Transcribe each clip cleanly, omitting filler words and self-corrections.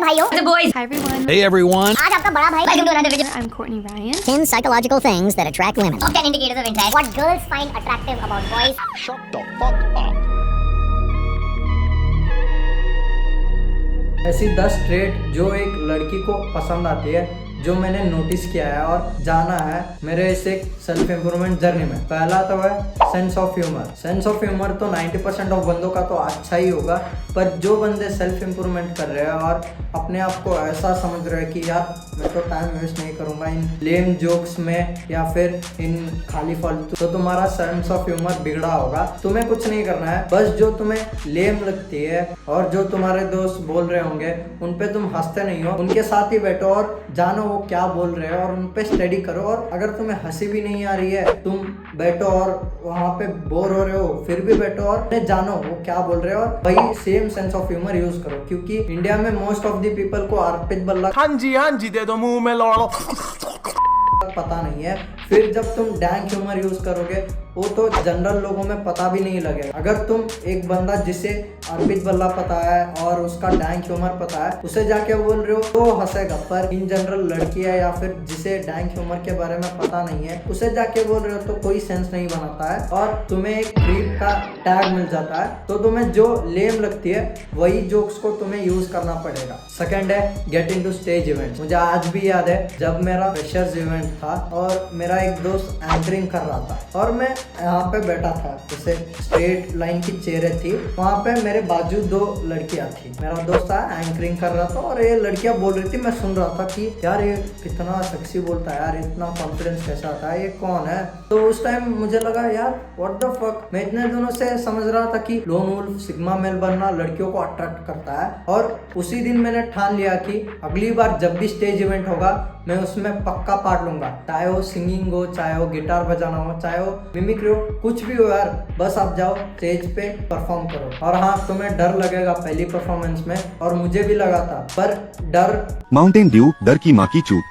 भाइयों, boys. Hi everyone. Hey everyone. आज आपका बड़ा भाई welcome to another video. I'm Courtney Ryan. 10 psychological things that attract women. Top 10 indicators of interest. What girls find attractive about boys. Shut the fuck up. ऐसी 10 trait जो एक लड़की को पसंद आती है, जो मैंने नोटिस किया है और जाना है मेरे इस एक सेल्फ इम्प्रूवमेंट जर्नी में। पहला तो है sense of humour. Sense of humour तो 90% ऑफ बंदों का तो अच्छा ही होगा, पर जो बंदे सेल्फ इम्प्रूवमेंट कर रहे हैं और अपने आप को ऐसा समझ रहे हैं कि यार मैं तो टाइम वेस्ट नहीं करूँगा इन लेम जोक्स में या फिर इन खाली फालतू, तो तुम्हारा सेंस ऑफ ह्यूमर बिगड़ा होगा। तुम्हें कुछ नहीं करना है, बस जो तुम्हें लेम लगती है और जो तुम्हारे दोस्त बोल रहे होंगे उन पे तुम हंसते नहीं हो, उनके साथ ही बैठो और जानो वो क्या बोल रहे हो और उन पे स्टडी करो। और अगर तुम्हें हंसी भी नहीं आ रही है, तुम बैठो और वहाँ पे बोर हो रहे हो फिर भी बैठो और जानो वो क्या बोल रहे हो और वही same sense of humour use करो। क्योंकि इंडिया में मोस्ट ऑफ द पीपल को अर्पित बल्ला हाँ जी दे दो मुंह में लो पता नहीं है, फिर जब तुम डैंक ह्यूमर यूज करोगे वो तो जनरल लोगों में पता भी नहीं लगेगा। अगर तुम एक बंदा जिसे अर्पित बल्ला पता है और उसका डैंक ह्यूमर पता है उसे जाके बोल रहे हो तो हंसेगा, पर इन जनरल लड़की है या फिर जिसे डैंक ह्यूमर के बारे में पता नहीं है उसे जाके बोल रहे हो तो कोई सेंस नहीं बनाता है और तुम्हें एक क्रीप का टैग मिल जाता है। तो तुम्हें जो लेम लगती है वही जोक्स को तुम्हें यूज करना पड़ेगा। सेकंड है गेट इनटू स्टेज इवेंट। मुझे आज भी याद है जब मेरा फ्रेशर्स इवेंट था और मेरा एक दोस्त एंकरिंग कर रहा था और मैं यहाँ पे बैठा था, जैसे स्ट्रेट लाइन की चेयरें थी, वहाँ पे मेरे बाजू 2 लड़कियाँ थी। मेरा दोस्त था एंकरिंग कर रहा था और ये लड़कियाँ बोल रही थी, मैं सुन रहा था कि यार ये कितना सेक्सी बोलता है यार, इतना कॉन्फिडेंस कैसा आता है, ये कौन है। तो उस टाइम मुझे लगा यार व्हाट द फक, मैं इतने दिनों से समझ रहा था कि लोन वुल्फ सिग्मा मेल बनना लड़कियों को अट्रैक्ट करता है और उसी दिन मैंने ठान लिया कि अगली बार जब भी स्टेज इवेंट होगा मैं उसमें पक्का पार्ट लूंगा, चाहे वो सिंगिंग हो, चाहे वो गिटार बजाना हो, चाहे वो मिमिक्री हो, कुछ भी हो यार, बस आप जाओ स्टेज पे परफॉर्म करो। और हाँ, तुम्हें डर लगेगा पहली परफॉर्मेंस में और मुझे भी लगा था, पर डर माउंटेन ड्यू डर की माँ की चूत।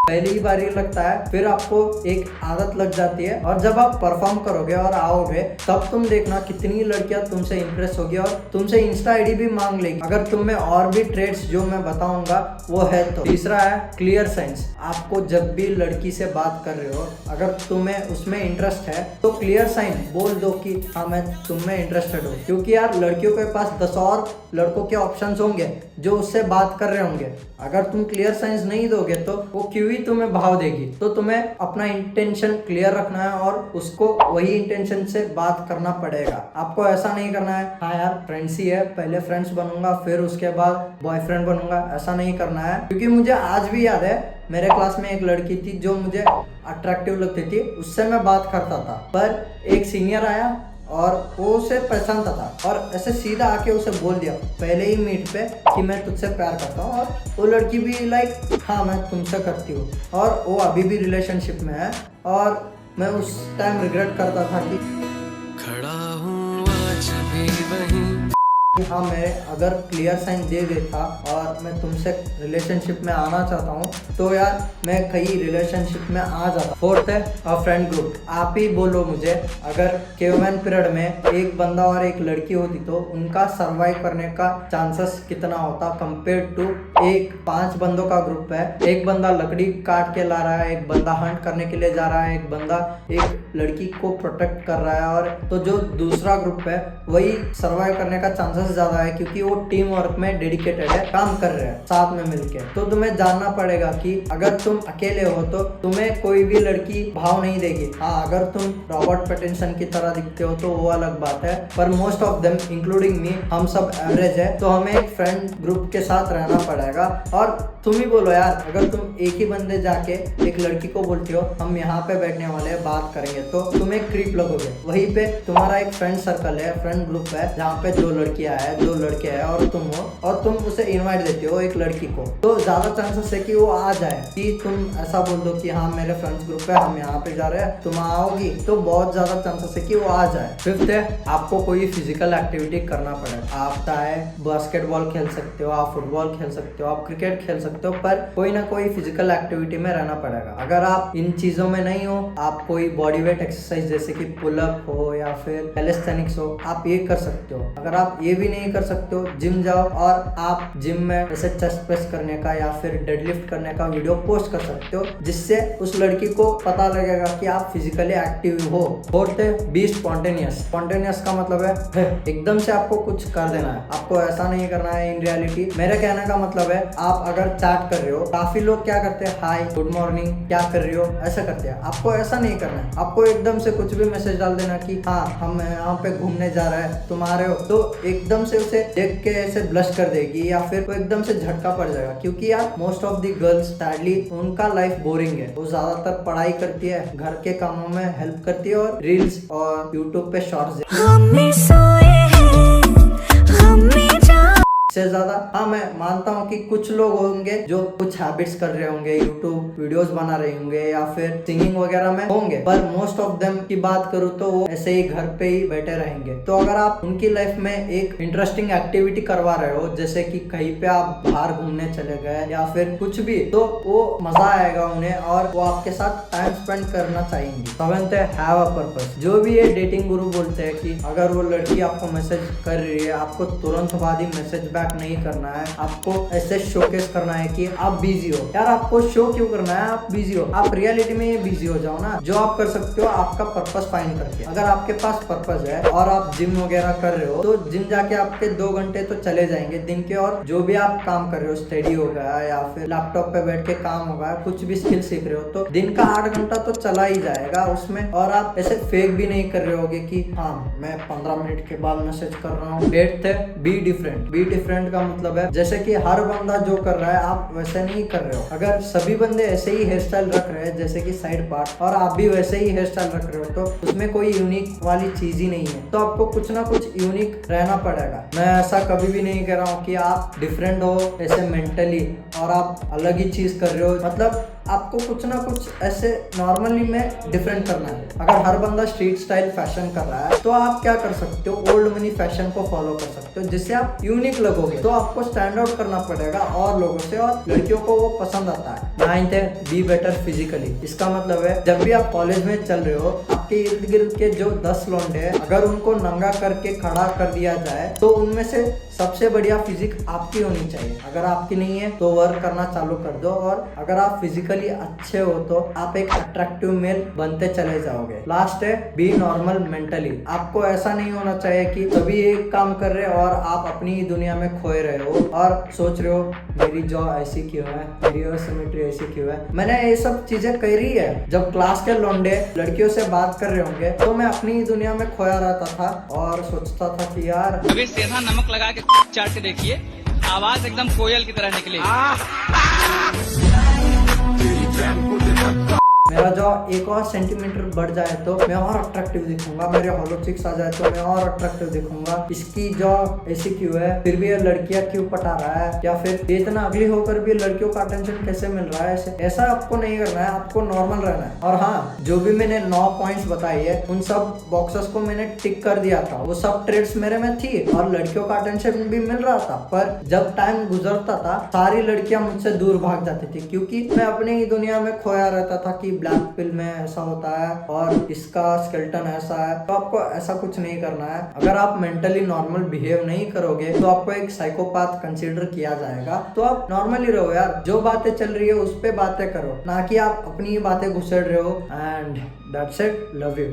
पहली बार ही लगता है, फिर आपको एक आदत लग जाती है और जब आप परफॉर्म करोगे और आओगे तब तुम देखना कितनी लड़कियां तुमसे इंप्रेस होगी और तुमसे इंस्टा आईडी भी मांग लेगी अगर तुम में और भी ट्रेड्स जो मैं बताऊंगा वो है तो। तीसरा है क्लियर साइंस। आपको जब भी लड़की से बात कर रहे हो अगर तुम्हें उसमें इंटरेस्ट है तो क्लियर साइन बोल दो कि हाँ मैं तुम में इंटरेस्टेड हूँ, क्योंकि यार लड़कियों के पास 10 और लड़कों के ऑप्शंस होंगे जो उससे बात कर रहे होंगे। अगर तुम क्लियर साइंस नहीं दोगे तो वो क्यों ही तुम्हें भाव देगी। तो तुम्हें अपना इंटेंशन क्लियर रखना है और उसको वही इंटेंशन से बात करना पड़ेगा। आपको ऐसा नहीं करना है हाँ यार फ्रेंड्स ही है, पहले फ्रेंड्स बनूंगा फिर उसके बाद बॉयफ्रेंड बनूंगा, ऐसा नहीं करना है। क्योंकि मुझे आज भी याद है मेरे क्लास में एक लड़की थी जो मुझे अट्रैक्टिव लगती थी, उससे मैं बात करता था, पर एक सीनियर आया और वो उसे पहचानता था और ऐसे सीधा आके उसे बोल दिया पहले ही मीट पे कि मैं तुझसे प्यार करता हूँ और वो लड़की भी लाइक हाँ मैं तुमसे करती हूँ और वो अभी भी रिलेशनशिप में है। और मैं उस टाइम रिग्रेट करता था कि खड़ा हूँ आज भी वहीं। हाँ मैं अगर क्लियर साइन दे देता और मैं तुमसे रिलेशनशिप में आना चाहता हूँ तो यार मैं कहीं रिलेशनशिप में आ जाता। फोर्थ है अ फ्रेंड ग्रुप। आप ही बोलो मुझे, अगर केवमैन पीरियड में एक बंदा और एक लड़की होती तो उनका सर्वाइव करने का चांसेस कितना होता कंपेयर टू एक 5 बंदों का ग्रुप है, एक बंदा लकड़ी काट के ला रहा है, एक बंदा हंट करने के लिए जा रहा है, एक बंदा एक लड़की को प्रोटेक्ट कर रहा है। और तो जो दूसरा ग्रुप है वही सर्वाइव करने का चांसेस ज्यादा है क्योंकि वो टीम वर्क में डेडिकेटेड है, काम कर रहे हैं साथ में मिलके। तो तुम्हें जानना पड़ेगा कि अगर तुम अकेले हो तो तुम्हें कोई भी लड़की भाव नहीं देगी। हाँ अगर तुम रॉबर्ट पैटिंसन की तरह दिखते हो तो वो अलग बात है, पर most of them including me हम सब एवरेज है, तो हमें एक फ्रेंड ग्रुप के साथ रहना पड़ेगा। और तुम ही बोलो यार, अगर तुम एक ही बंदे जाके एक लड़की को बोलते हो हम यहाँ पे बैठने वाले हैं बात करेंगे तो तुम एक क्रीप लगोगे। वहीं पे तुम्हारा एक फ्रेंड सर्कल है, फ्रेंड ग्रुप है जहाँ पे 2 लड़कियां है, 2 लड़के हैं और तुम हो और तुम उसे इनवाइट देते हो एक लड़की को, तो ज्यादा चांसेस है कि वो आ जाए। कि तुम ऐसा बोल दो कि हाँ मेरे फ्रेंड्स ग्रुप है हम यहाँ पे जा रहे हैं तुम आओगी, तो बहुत ज्यादा चांसेस है कि वो आ जाए। फिफ्थ है आपको कोई फिजिकल एक्टिविटी करना पड़ेगा। आप चाहे बास्केटबॉल खेल सकते हो, आप फुटबॉल खेल सकते हो, आप क्रिकेट खेल सकते हो, पर कोई ना कोई फिजिकल एक्टिविटी में रहना पड़ेगा। अगर आप इन चीजों में नहीं हो, आप कोई बॉडी वेट एक्सरसाइज जैसे कि पुलअप हो या फिर कैलिस्थेनिक्स हो, आप ये कर सकते हो। अगर आप ये भी नहीं कर सकते हो, जिम जाओ और आप जिम में ऐसे चेस्ट प्रेस करने का या फिर डेडलिफ्ट करने का वीडियो पोस्ट कर सकते हो, जिससे उस लड़की को पता लगेगा कि आप फिजिकली एक्टिव हो। फोर्थ है बी स्पॉन्टेनियस। स्पॉन्टेनियस का मतलब है एकदम से आपको कुछ कर देना है, आपको ऐसा नहीं करना है इन रियलिटी। मेरे कहने का मतलब है आप अगर चैट कर रहे हो, काफी लोग क्या करते हैं, हाय गुड मॉर्निंग क्या कर रही हो, ऐसा करते हैं। आपको ऐसा नहीं करना है, आपको एकदम से कुछ भी मैसेज डाल देना कि हाँ हम यहाँ पे घूमने जा रहे हैं, तुम आ रहे हो, तो एकदम से उसे देख के ऐसे ब्लश कर देगी या फिर वो एकदम से झटका पड़ जाएगा। क्योंकि यार most of the girls sadly उनका लाइफ बोरिंग है, वो ज्यादातर पढ़ाई करती है, घर के कामों में हेल्प करती है और रील्स और यूट्यूब पे शॉर्ट्स से ज्यादा। हाँ मैं मानता हूँ कि कुछ लोग होंगे जो कुछ हैबिट्स कर रहे होंगे, यूट्यूब वीडियोस बना रहे होंगे या फिर सिंगिंग वगैरह में होंगे, पर मोस्ट ऑफ देम की बात करूँ तो वो ऐसे ही घर पे ही बैठे रहेंगे। तो अगर आप उनकी लाइफ में एक इंटरेस्टिंग एक्टिविटी करवा रहे हो, जैसे कि कहीं पे आप बाहर घूमने चले गए या फिर कुछ भी, तो वो मजा आएगा उन्हें और वो आपके साथ टाइम स्पेंड करना चाहेंगे। सेवेंथ है हैव अ पर्पस। जो भी ये डेटिंग गुरु बोलते हैं कि अगर वो लड़की आपको मैसेज कर रही है, आपको तुरंत बाद ही मैसेज बैक नहीं करना है, आपको ऐसे शोकेस करना है कि आप बिजी हो। यार आपको शो क्यों करना है, आप बिजी हो, आप रियलिटी में बिजी हो जाओ ना। जो आप कर सकते हो आपका पर्पस फाइंड करके, अगर आपके पास पर्पस है और आप जिम वगैरह कर रहे हो, तो जिम जाके आपके 2 घंटे तो चले जाएंगे दिन के। और जो भी आप काम कर रहे हो, स्टडी हो गया या फिर लैपटॉप पे बैठ के काम हो गया, कुछ भी स्किल सीख रहे हो, तो दिन का 8 घंटा तो चला ही जाएगा उसमें। और आप ऐसे फेक भी नहीं कर रहे होगे कि हाँ मैं 15 मिनट के बाद मैसेज कर रहा हूँ। 8th है बी डिफरेंट। बी डिफरेंट का मतलब है जैसे कि हर बंदा जो कर रहा है आप वैसे नहीं कर रहे हो। अगर सभी बंदे ऐसे ही हेयर स्टाइल रख रहे हैं जैसे कि साइड पार्ट, और आप भी वैसे ही हेयर स्टाइल रख रहे हो, तो उसमें कोई यूनिक वाली चीज ही नहीं है। तो आपको कुछ ना कुछ यूनिक रहना पड़ेगा। मैं ऐसा कभी भी नहीं कह रहा हूँ कि आप डिफरेंट हो ऐसे मेंटली और आप अलग ही चीज कर रहे हो, मतलब आपको कुछ ना कुछ ऐसे नॉर्मली में डिफरेंट करना है। अगर हर बंदा स्ट्रीट स्टाइल फैशन कर रहा है, तो आप क्या कर सकते हो, ओल्ड मनी फैशन को फॉलो कर सकते हो, जिससे आप यूनिक लगोगे। तो आपको स्टैंड आउट करना पड़ेगा और लोगों से, और लड़कियों को वो पसंद आता है। 9th है बी बेटर फिजिकली। इसका मतलब है जब भी आप कॉलेज में चल रहे हो, आपके इर्द गिर्द के जो 10 लौंडे हैं, अगर उनको नंगा करके खड़ा कर दिया जाए, तो उनमें से सबसे बढ़िया फिजिक आपकी होनी चाहिए। अगर आपकी नहीं है तो वर्क करना चालू कर दो, और अगर आप फिजिकली अच्छे हो तो आप एक अट्रैक्टिव मेल बनते चले जाओगे। लास्ट है बी नॉर्मल मेंटली। आपको ऐसा नहीं होना चाहिए कि तभी एक काम कर रहे हो और आप अपनी दुनिया में खोए रहे हो और सोच रहे हो मेरी जॉ ऐसी क्यों है, मेरी सिमेट्री ऐसी क्यों है। मैंने ये सब चीजें करी है। जब क्लास के लौंडे लड़कियों से बात कर रहे होंगे, तो मैं अपनी दुनिया में खोया रहता था और सोचता था कि यार अभी सीधा नमक लगा के चाट के देखिए, आवाज एकदम कोयल की तरह निकलेगी। मेरा जो 1 और सेंटीमीटर बढ़ जाए तो मैं और अट्रैक्टिव दिखूंगा, मेरे हॉलो चिक्स आ जाए तो मैं और अट्रैक्टिव दिखूंगा। इसकी जो ऐसी क्यों है, फिर भी ये लड़कियां क्यों पटा रहा है, या फिर ये इतना अगली होकर भी लड़कियों का अटेंशन कैसे मिल रहा है। ऐसा आपको नहीं करना है, आपको नॉर्मल रहना है। और हाँ, जो भी मैंने 9 पॉइंट्स बताई है, उन सब बॉक्सेस को मैंने टिक कर दिया था। वो सब ट्रेड्स मेरे में थी और लड़कियों का अटेंशन भी मिल रहा था। पर जब टाइम गुजरता था, सारी लड़कियां मुझसे दूर भाग जाती थी, क्योंकि मैं अपनी ही दुनिया में खोया रहता था कि ब्लैक पिल में ऐसा होता है और इसका स्केलेटन ऐसा है। तो आपको ऐसा कुछ नहीं करना है। अगर आप मेंटली नॉर्मल बिहेव नहीं करोगे तो आपको एक साइकोपैथ कंसीडर किया जाएगा। तो आप नॉर्मली रहो यार, जो बातें चल रही है उस पे बातें करो, ना कि आप अपनी बातें घुसेड़ रहे हो। And that's it, love you.